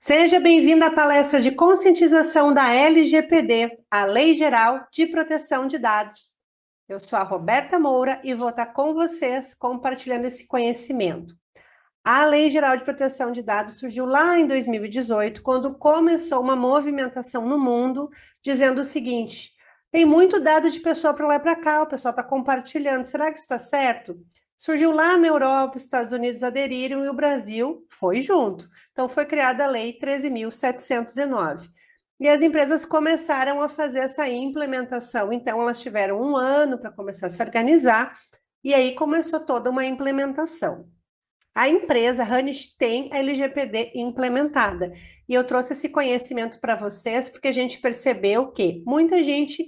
Seja bem-vindo à palestra de conscientização da LGPD, a Lei Geral de Proteção de Dados. Eu sou a Roberta Moura e vou estar com vocês compartilhando esse conhecimento. A Lei Geral de Proteção de Dados surgiu lá em 2018, quando começou uma movimentação no mundo dizendo o seguinte: tem muito dado de pessoa para lá e para cá, o pessoal está compartilhando, será que isso está certo? Surgiu lá na Europa, os Estados Unidos aderiram e o Brasil foi junto. Então foi criada a Lei 13.709. E as empresas começaram a fazer essa implementação. Então elas tiveram um ano para começar a se organizar e aí começou toda uma implementação. A empresa Honest tem a LGPD implementada. E eu trouxe esse conhecimento para vocês porque a gente percebeu que muita gente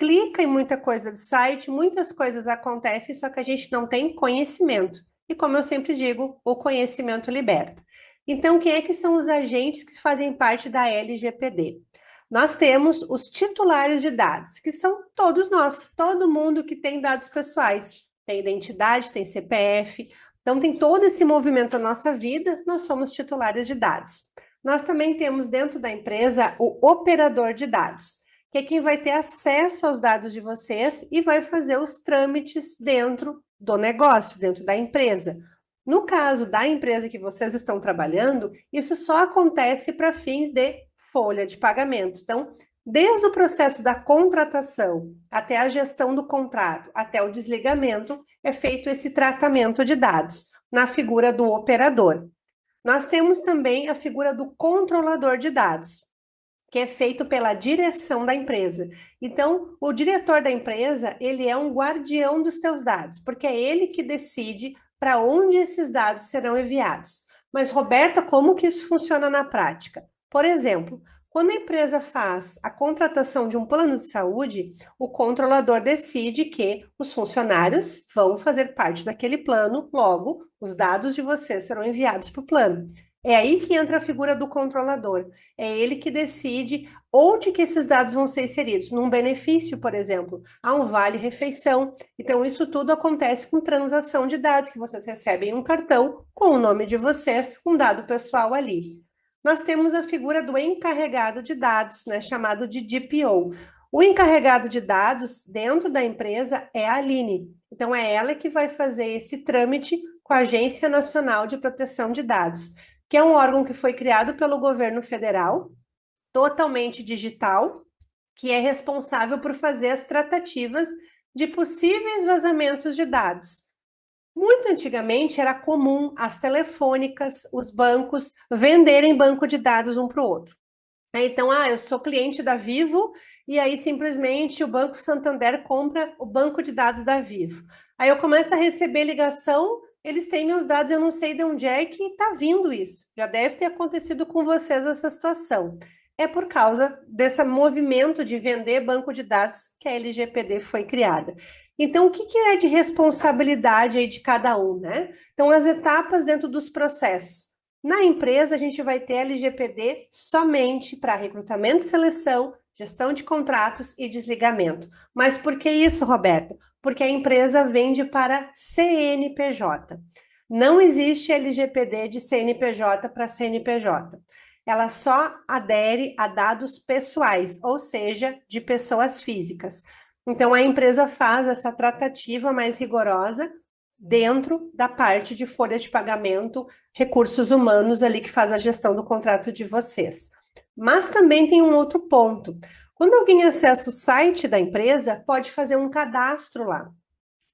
clica em muita coisa de site, muitas coisas acontecem, só que a gente não tem conhecimento. E como eu sempre digo, o conhecimento liberta. Então, quem é que são os agentes que fazem parte da LGPD? Nós temos os titulares de dados, que são todos nós, todo mundo que tem dados pessoais. Tem identidade, tem CPF, então, tem todo esse movimento na nossa vida, nós somos titulares de dados. Nós também temos dentro da empresa o operador de dados, que é quem vai ter acesso aos dados de vocês e vai fazer os trâmites dentro do negócio, dentro da empresa. No caso da empresa que vocês estão trabalhando, isso só acontece para fins de folha de pagamento. Então, desde o processo da contratação até a gestão do contrato, até o desligamento, é feito esse tratamento de dados na figura do operador. Nós temos também a figura do controlador de dados, que é feito pela direção da empresa. Então, o diretor da empresa, ele é um guardião dos teus dados, porque é ele que decide para onde esses dados serão enviados. Mas, Roberta, como que isso funciona na prática? Por exemplo, quando a empresa faz a contratação de um plano de saúde, o controlador decide que os funcionários vão fazer parte daquele plano, logo, os dados de vocês serão enviados para o plano. É aí que entra a figura do controlador. É ele que decide onde que esses dados vão ser inseridos. Num benefício, por exemplo, há um vale-refeição. Então, isso tudo acontece com transação de dados, que vocês recebem um cartão com o nome de vocês, com dado pessoal ali. Nós temos a figura do encarregado de dados, né, chamado de DPO. O encarregado de dados dentro da empresa é a Aline. Então, é ela que vai fazer esse trâmite com a Agência Nacional de Proteção de Dados, que é um órgão que foi criado pelo governo federal, totalmente digital, que é responsável por fazer as tratativas de possíveis vazamentos de dados. Muito antigamente era comum as telefônicas, os bancos venderem banco de dados um para o outro. Então, eu sou cliente da Vivo e aí simplesmente o Banco Santander compra o banco de dados da Vivo. Aí eu começo a receber ligação, eles têm meus dados, eu não sei de onde é que está vindo isso. Já deve ter acontecido com vocês essa situação. É por causa desse movimento de vender banco de dados que a LGPD foi criada. Então, o que é de responsabilidade aí de cada um, né? Então, as etapas dentro dos processos. Na empresa, a gente vai ter LGPD somente para recrutamento e seleção, gestão de contratos e desligamento. Mas por que isso, Roberta? Porque a empresa vende para CNPJ. Não existe LGPD de CNPJ para CNPJ. Ela só adere a dados pessoais, ou seja, de pessoas físicas. Então, a empresa faz essa tratativa mais rigorosa dentro da parte de folha de pagamento, recursos humanos ali que faz a gestão do contrato de vocês. Mas também tem um outro ponto. Quando alguém acessa o site da empresa, pode fazer um cadastro lá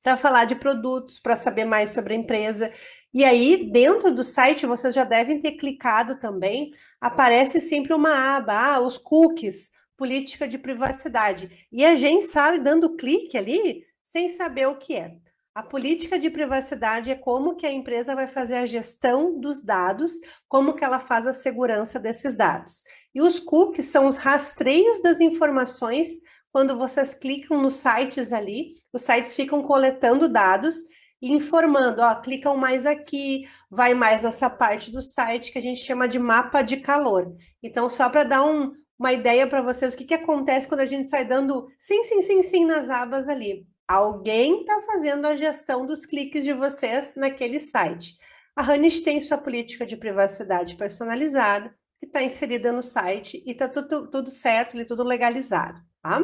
para falar de produtos, para saber mais sobre a empresa. E aí, dentro do site, vocês já devem ter clicado também, aparece sempre uma aba, os cookies, política de privacidade. E a gente sabe, dando clique ali, sem saber o que é. A política de privacidade é como que a empresa vai fazer a gestão dos dados, como que ela faz a segurança desses dados. E os cookies são os rastreios das informações quando vocês clicam nos sites ali, os sites ficam coletando dados e informando, clicam mais aqui, vai mais nessa parte do site que a gente chama de mapa de calor. Então, só para dar uma ideia para vocês, o que acontece quando a gente sai dando sim, sim, sim, sim nas abas ali? Alguém está fazendo a gestão dos cliques de vocês naquele site. A Honest tem sua política de privacidade personalizada, que está inserida no site e está tudo certo, tudo legalizado, tá?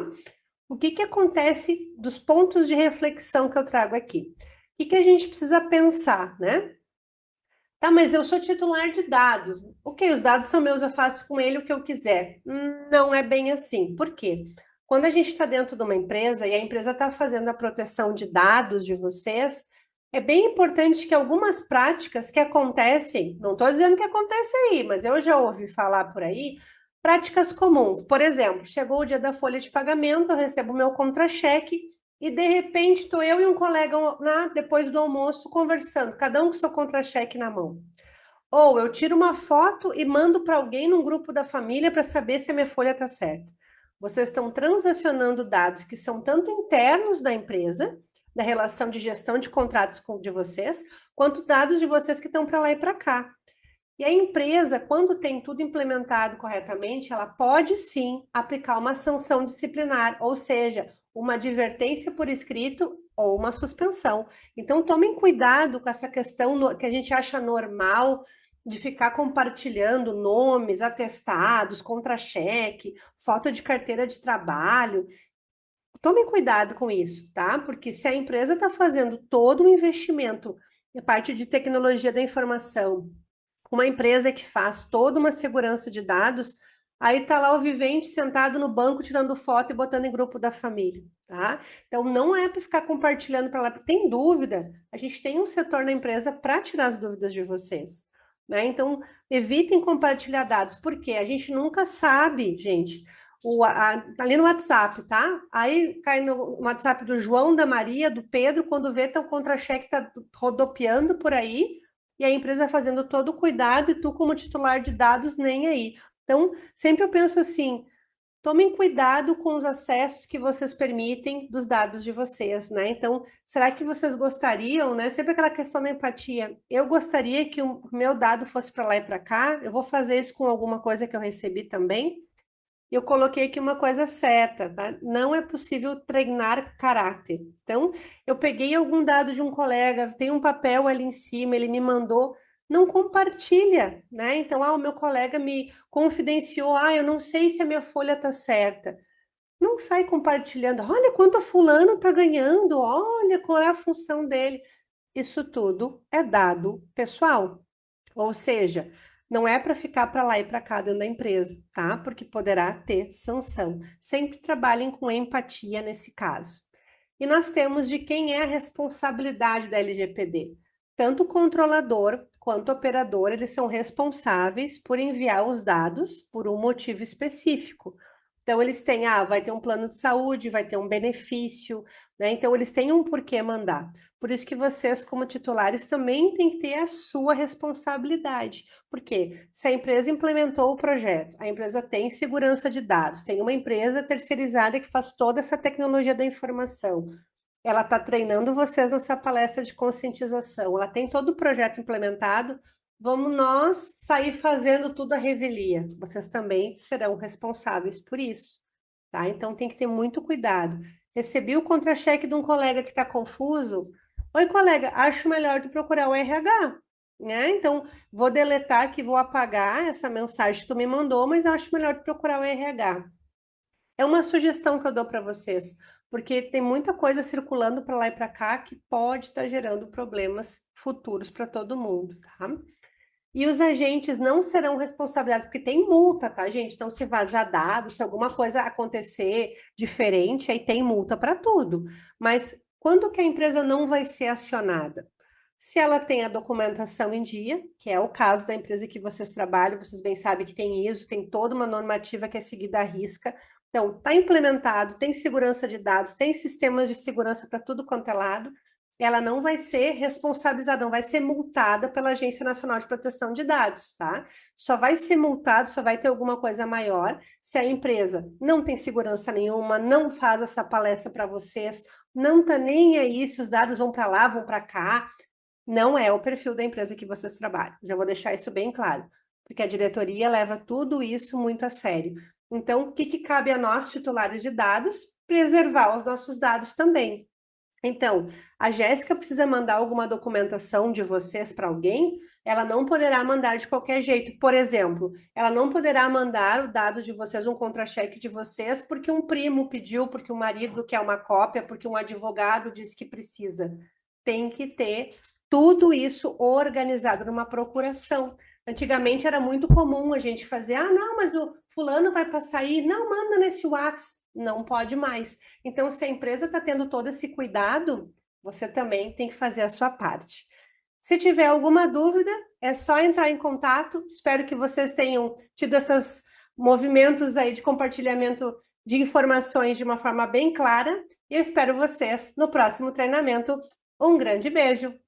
O que que acontece dos pontos de reflexão que eu trago aqui? O que que a gente precisa pensar, né? Tá, mas eu sou titular de dados. Ok, os dados são meus, eu faço com ele o que eu quiser. Não é bem assim. Por quê? Quando a gente está dentro de uma empresa e a empresa está fazendo a proteção de dados de vocês, é bem importante que algumas práticas que acontecem, não estou dizendo que acontece aí, mas eu já ouvi falar por aí, práticas comuns. Por exemplo, chegou o dia da folha de pagamento, eu recebo o meu contra-cheque e de repente estou eu e um colega depois do almoço conversando, cada um com seu contra-cheque na mão. Ou eu tiro uma foto e mando para alguém num grupo da família para saber se a minha folha está certa. Vocês estão transacionando dados que são tanto internos da empresa, da relação de gestão de contratos de vocês, quanto dados de vocês que estão para lá e para cá. E a empresa, quando tem tudo implementado corretamente, ela pode sim aplicar uma sanção disciplinar, ou seja, uma advertência por escrito ou uma suspensão. Então, tomem cuidado com essa questão que a gente acha normal de ficar compartilhando nomes, atestados, contra-cheque, foto de carteira de trabalho. Tomem cuidado com isso, tá? Porque se a empresa está fazendo todo um investimento em parte de tecnologia da informação, uma empresa que faz toda uma segurança de dados, aí tá lá o vivente sentado no banco tirando foto e botando em grupo da família, tá? Então não é para ficar compartilhando para lá. Tem dúvida? A gente tem um setor na empresa para tirar as dúvidas de vocês, né? Então evitem compartilhar dados, porque a gente nunca sabe, gente. Ali no WhatsApp, tá? Aí cai no WhatsApp do João, da Maria, do Pedro, quando vê teu contra-cheque tá rodopiando por aí, e a empresa fazendo todo o cuidado e tu, como titular de dados, nem aí. Então, sempre eu penso assim: tomem cuidado com os acessos que vocês permitem dos dados de vocês, né? Então, será que vocês gostariam, né? Sempre aquela questão da empatia. Eu gostaria que o meu dado fosse para lá e para cá, eu vou fazer isso com alguma coisa que eu recebi também. Eu coloquei aqui uma coisa certa, tá? Não é possível treinar caráter. Então, eu peguei algum dado de um colega, tem um papel ali em cima, ele me mandou, não compartilha, né? Então, o meu colega me confidenciou, eu não sei se a minha folha tá certa. Não sai compartilhando, olha quanto a fulano tá ganhando, olha qual é a função dele. Isso tudo é dado pessoal. Ou seja, não é para ficar para lá e para cá dentro da empresa, tá? Porque poderá ter sanção. Sempre trabalhem com empatia nesse caso. E nós temos de quem é a responsabilidade da LGPD. Tanto o controlador quanto o operador, eles são responsáveis por enviar os dados por um motivo específico. Então, eles têm, vai ter um plano de saúde, vai ter um benefício, né? Então, eles têm um porquê mandar. Por isso que vocês, como titulares, também têm que ter a sua responsabilidade. Porque se a empresa implementou o projeto, a empresa tem segurança de dados, tem uma empresa terceirizada que faz toda essa tecnologia da informação, ela está treinando vocês nessa palestra de conscientização, ela tem todo o projeto implementado, vamos nós sair fazendo tudo à revelia. Vocês também serão responsáveis por isso, tá? Então tem que ter muito cuidado. Recebi o contra-cheque de um colega que está confuso. Oi, colega, acho melhor tu procurar o RH, né? Então, vou deletar aqui, vou apagar essa mensagem que tu me mandou, mas acho melhor tu procurar o RH. É uma sugestão que eu dou para vocês, porque tem muita coisa circulando para lá e para cá que pode estar gerando problemas futuros para todo mundo, tá? E os agentes não serão responsabilizados, porque tem multa, tá, gente? Então, se vazar dados, se alguma coisa acontecer diferente, aí tem multa para tudo. Mas quando que a empresa não vai ser acionada? Se ela tem a documentação em dia, que é o caso da empresa que vocês trabalham, vocês bem sabem que tem ISO, tem toda uma normativa que é seguida à risca. Então, está implementado, tem segurança de dados, tem sistemas de segurança para tudo quanto é lado, ela não vai ser responsabilizada, não vai ser multada pela Agência Nacional de Proteção de Dados, tá? Só vai ser multado, só vai ter alguma coisa maior se a empresa não tem segurança nenhuma, não faz essa palestra para vocês, não tá nem aí se os dados vão para lá, vão para cá. Não é o perfil da empresa que vocês trabalham. Já vou deixar isso bem claro, porque a diretoria leva tudo isso muito a sério. Então, o que cabe a nós, titulares de dados? Preservar os nossos dados também. Então, a Jéssica precisa mandar alguma documentação de vocês para alguém? ela não poderá mandar de qualquer jeito. Por exemplo, ela não poderá mandar o dado de vocês, um contra-cheque de vocês, porque um primo pediu, porque o marido quer uma cópia, porque um advogado disse que precisa. Tem que ter tudo isso organizado numa procuração. Antigamente era muito comum a gente fazer, não, mas o fulano vai passar aí, não, manda nesse WhatsApp. Não pode mais. Então, se a empresa está tendo todo esse cuidado, você também tem que fazer a sua parte. Se tiver alguma dúvida, é só entrar em contato. Espero que vocês tenham tido esses movimentos aí de compartilhamento de informações de uma forma bem clara. E eu espero vocês no próximo treinamento. Um grande beijo!